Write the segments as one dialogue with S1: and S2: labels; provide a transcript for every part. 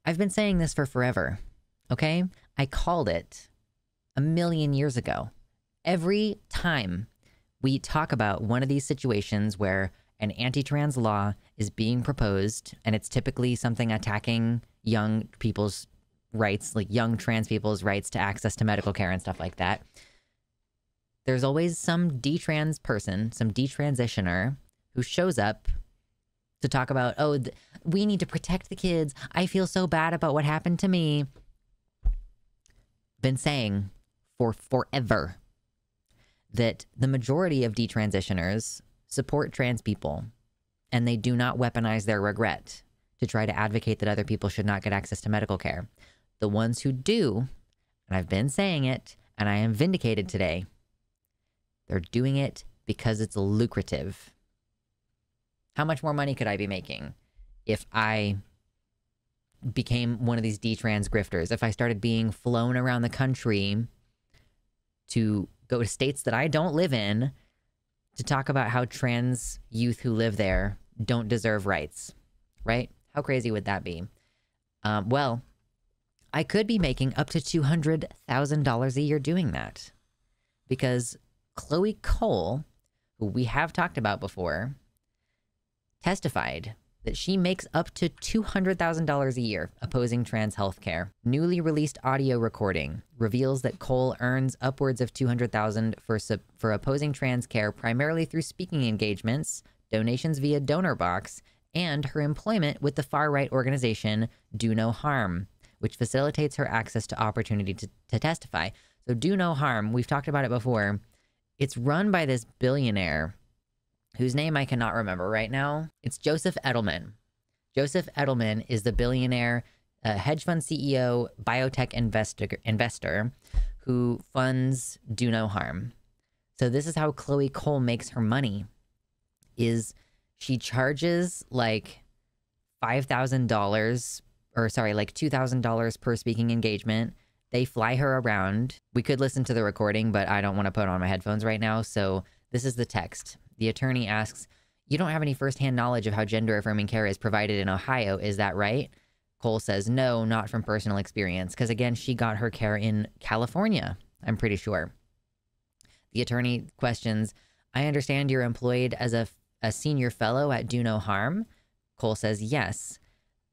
S1: I've been saying this for forever, okay? I called it a million years ago. Every time we talk about one of these situations where an anti-trans law is being proposed, and it's typically something attacking young people's rights, like young trans people's rights to access to medical care and stuff like that, there's always some detrans person, some detransitioner who shows up to talk about, oh, we need to protect the kids. I feel so bad about what happened to me. Been saying for forever that the majority of detransitioners support trans people, and they do not weaponize their regret to try to advocate that other people should not get access to medical care. The ones who do, and I've been saying it, and I am vindicated today, they're doing it because it's lucrative. How much more money could I be making if I became one of these detrans grifters? If I started being flown around the country to go to states that I don't live in to talk about how trans youth who live there don't deserve rights, right? How crazy would that be? Well, I could be making up to $200,000 a year doing that, because Chloe Cole, who we have talked about before, testified that she makes up to $200,000 a year opposing trans health care. Newly released audio recording reveals that Cole earns upwards of $200,000 for opposing trans care, primarily through speaking engagements, donations via donor box, and her employment with the far-right organization Do No Harm, which facilitates her access to opportunity to testify. So Do No Harm, we've talked about it before. It's run by this billionaire whose name I cannot remember right now. It's Joseph Edelman. Joseph Edelman is the billionaire, hedge fund CEO, biotech investor who funds Do No Harm. So this is how Chloe Cole makes her money, is she charges like $5,000, or sorry, like $2,000 per speaking engagement. They fly her around. We could listen to the recording, but I don't want to put it on my headphones right now. So this is the text. The attorney asks, "You don't have any firsthand knowledge of how gender-affirming care is provided in Ohio, is that right?" Cole says, "No, not from personal experience," because again, she got her care in California, I'm pretty sure. The attorney questions, "I understand you're employed as a senior fellow at Do No Harm?" Cole says, "Yes."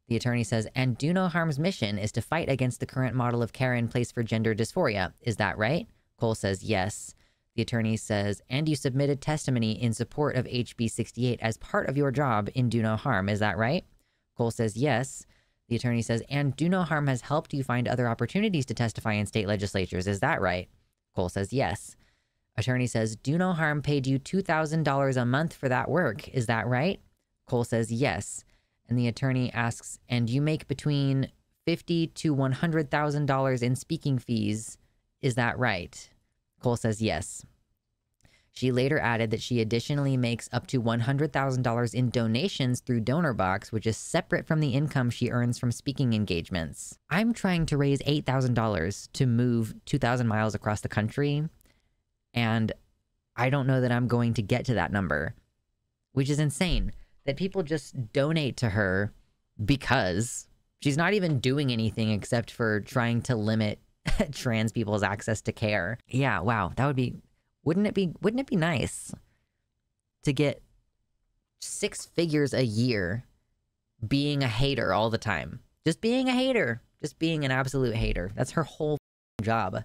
S1: The attorney says, "And Do No Harm's mission is to fight against the current model of care in place for gender dysphoria, is that right?" Cole says, "Yes." The attorney says, "And you submitted testimony in support of HB 68 as part of your job in Do No Harm, is that right?" Cole says, "Yes." The attorney says, "And Do No Harm has helped you find other opportunities to testify in state legislatures, is that right?" Cole says, "Yes." Attorney says, "Do No Harm paid you $2,000 a month for that work, is that right?" Cole says, "Yes." And the attorney asks, "And you make between $50,000 to $100,000 in speaking fees, is that right?" Cole says, "Yes." She later added that she additionally makes up to $100,000 in donations through donor box, which is separate from the income she earns from speaking engagements. I'm trying to raise $8,000 to move 2,000 miles across the country, and I don't know that I'm going to get to that number, which is insane. That people just donate to her because she's not even doing anything except for trying to limit trans people's access to care. Yeah, wow, that would be, wouldn't it be nice to get 6 figures a year being a hater all the time? Just being a hater, just being an absolute hater. That's her whole job.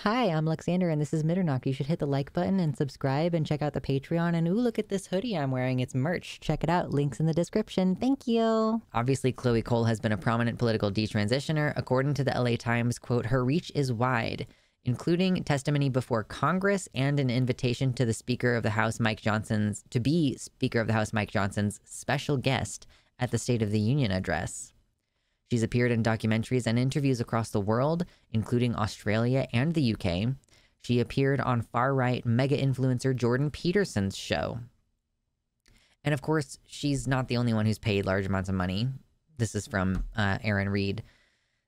S1: Hi, I'm Alexander, and this is Mitternacht. You should hit the like button and subscribe and check out the Patreon. And ooh, look at this hoodie I'm wearing. It's merch. Check it out. Links in the description. Thank you. Obviously, Chloe Cole has been a prominent political detransitioner. According to the LA Times, quote, "Her reach is wide, including testimony before Congress and an invitation to the Speaker of the House, Mike Johnson's, to be Speaker of the House, Mike Johnson's special guest at the State of the Union address." She's appeared in documentaries and interviews across the world, including Australia and the UK. She appeared on far-right mega-influencer Jordan Peterson's show. And of course, she's not the only one who's paid large amounts of money. This is from Aaron Reed.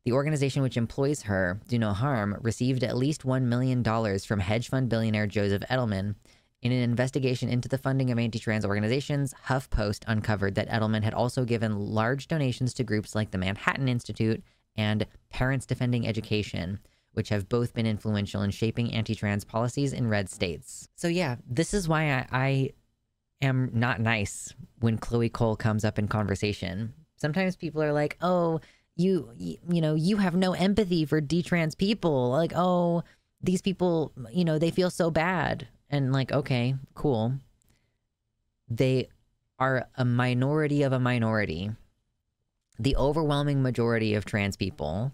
S1: The organization which employs her, Do No Harm, received at least $1 million from hedge fund billionaire Joseph Edelman In an investigation into the funding of anti-trans organizations, HuffPost uncovered that Edelman had also given large donations to groups like the Manhattan Institute and Parents Defending Education, which have both been influential in shaping anti-trans policies in red states. So yeah, this is why I am not nice when Chloe Cole comes up in conversation. Sometimes people are like, oh, you know, you have no empathy for detrans people. Like, oh, these people, you know, they feel so bad. And like, okay, cool. They are a minority of a minority. The overwhelming majority of trans people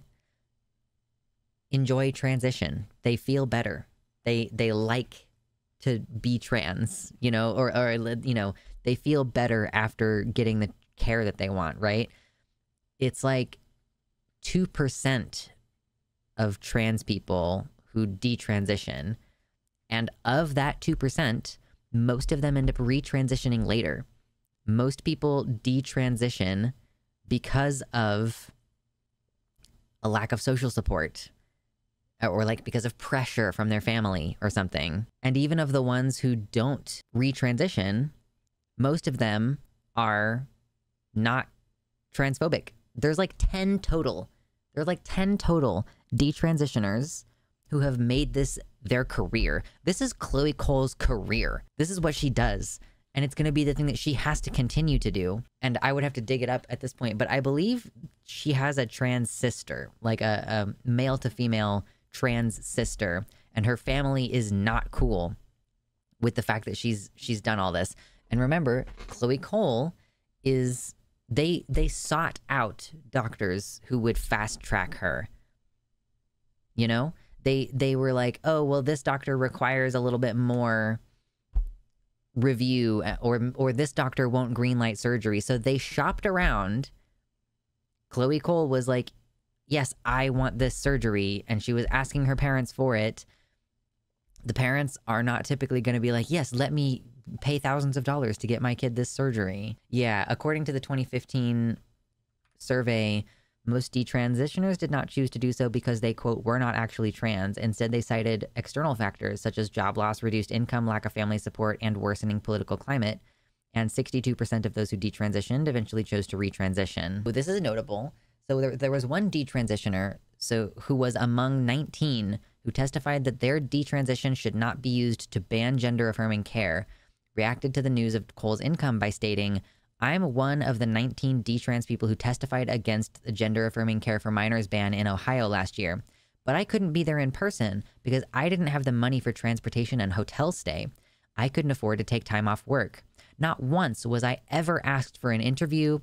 S1: enjoy transition. They feel better. They like to be trans, you know, or you know, they feel better after getting the care that they want, right? It's like 2% of trans people who detransition. And of that 2%, most of them end up retransitioning later. Most people detransition because of a lack of social support, or like because of pressure from their family or something. And even of the ones who don't retransition, most of them are not transphobic. There's like 10 total. There's like 10 total detransitioners who have made this their career. This is Chloe Cole's career. This is what she does. And it's going to be the thing that she has to continue to do. And I would have to dig it up at this point, but I believe she has a trans sister, like a male to female trans sister. And her family is not cool with the fact that she's done all this. And remember, Chloe Cole is, they sought out doctors who would fast track her. You know? They were like, oh, well, this doctor requires a little bit more review, or this doctor won't greenlight surgery. So they shopped around. Chloe Cole was like, yes, I want this surgery. And she was asking her parents for it. The parents are not typically going to be like, yes, let me pay thousands of dollars to get my kid this surgery. Yeah, according to the 2015 survey, most detransitioners did not choose to do so because they, quote, were not actually trans. Instead, they cited external factors such as job loss, reduced income, lack of family support, and worsening political climate. And 62% of those who detransitioned eventually chose to retransition. This is notable. So there was one detransitioner who was among 19 who testified that their detransition should not be used to ban gender-affirming care, reacted to the news of Cole's income by stating, I'm one of the 19 detrans people who testified against the gender-affirming care for minors ban in Ohio last year, but I couldn't be there in person because I didn't have the money for transportation and hotel stay. I couldn't afford to take time off work. Not once was I ever asked for an interview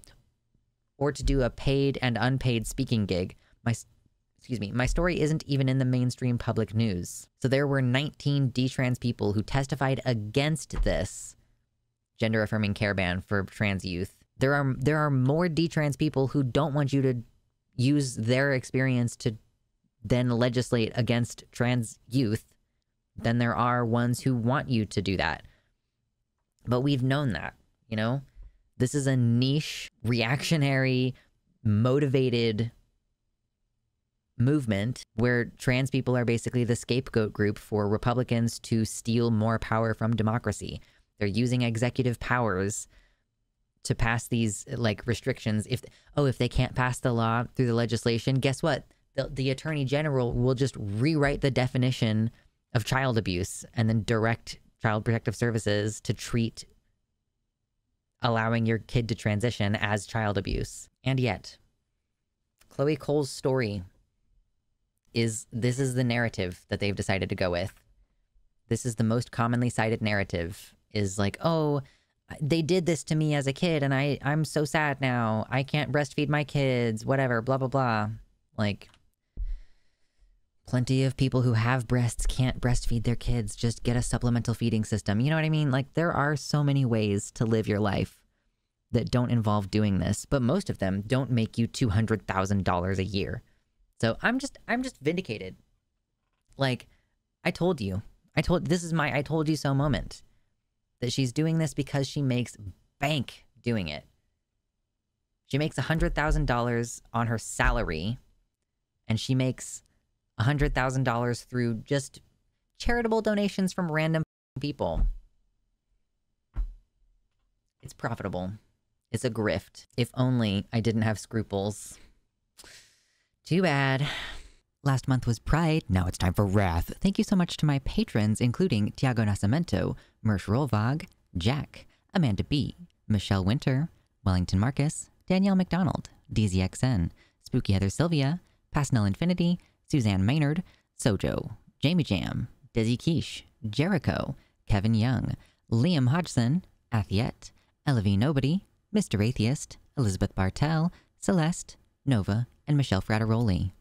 S1: or to do a paid and unpaid speaking gig. My story isn't even in the mainstream public news. So there were 19 detrans people who testified against this gender-affirming care ban for trans youth. There are more detrans people who don't want you to use their experience to then legislate against trans youth than there are ones who want you to do that. But we've known that, you know? This is a niche, reactionary, motivated movement where trans people are basically the scapegoat group for Republicans to steal more power from democracy. They're using executive powers to pass these like restrictions. If they can't pass the law through the legislation, guess what? The attorney general will just rewrite the definition of child abuse and then direct Child Protective Services to treat allowing your kid to transition as child abuse. And yet, Chloe Cole's story is the narrative that they've decided to go with. This is the most commonly cited narrative. Is like, oh, they did this to me as a kid and I'm so sad now. I can't breastfeed my kids, whatever, blah, blah, blah. Like, plenty of people who have breasts can't breastfeed their kids. Just get a supplemental feeding system. You know what I mean? Like, there are so many ways to live your life that don't involve doing this, but most of them don't make you $200,000 a year. So I'm just vindicated. Like, I told you so moment. That she's doing this because she makes bank doing it. She makes $100,000 on her salary, and she makes $100,000 through just charitable donations from random people. It's profitable. It's a grift. If only I didn't have scruples. Too bad. Last month was Pride. Now it's time for Wrath. Thank you so much to my patrons, including Tiago Nascimento, Mersh Rolvog, Jack, Amanda B., Michelle Winter, Wellington Marcus, Danielle McDonald, DZXN, Spooky Heather Sylvia, Pasnell Infinity, Suzanne Maynard, Sojo, Jamie Jam, Desi Quiche, Jericho, Kevin Young, Liam Hodgson, Athiet, Elavie Nobody, Mr. Atheist, Elizabeth Bartell, Celeste, Nova, and Michelle Frattaroli.